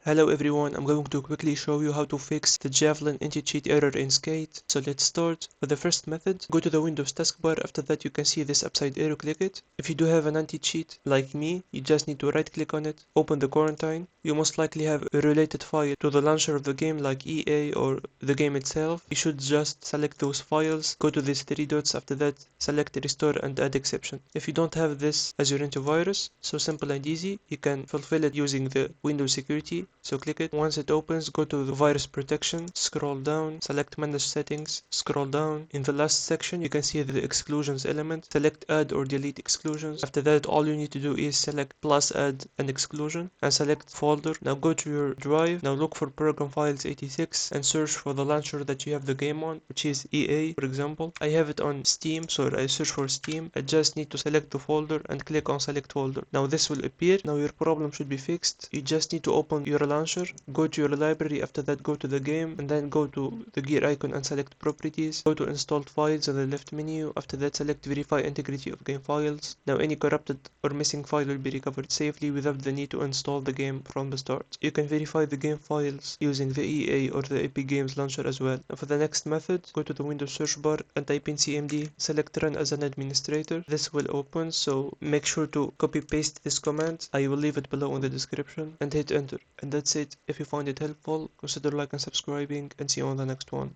Hello everyone, I'm going to quickly show you how to fix the Javelin Anti-Cheat error in Skate. So let's start. For the first method, go to the Windows taskbar. After that you can see this upside arrow, click it. If you do have an anti-cheat like me, you just need to right click on it, open the quarantine. You most likely have a related file to the launcher of the game like EA or the game itself. You should just select those files, go to these three dots, after that select restore and add exception. If you don't have this as your antivirus, so simple and easy, you can fulfill it using the Windows security. So click it. Once it opens, go to the virus protection, scroll down, select manage settings, scroll down. In the last section you can see the exclusions element, select add or delete exclusions. After that all you need to do is select plus add an exclusion and select folder. Now go to your drive, now look for program files 86 and search for the launcher that you have the game on, which is EA for example. I have it on Steam, so I search for Steam. I just need to select the folder and click on select folder. Now this will appear. Now your problem should be fixed. You just need to open your launcher, go to your library, after that go to the game and then go to the gear icon and select properties, go to installed files in the left menu, after that select verify integrity of game files. Now any corrupted or missing file will be recovered safely without the need to install the game from the start. You can verify the game files using the EA or the Epic Games launcher as well. Now for the next method, go to the Windows search bar and type in cmd, select run as an administrator. This will open, so make sure to copy paste this command. I will leave it below in the description and hit enter. And that's it. If you find it helpful, consider like and subscribing, and see you on the next one.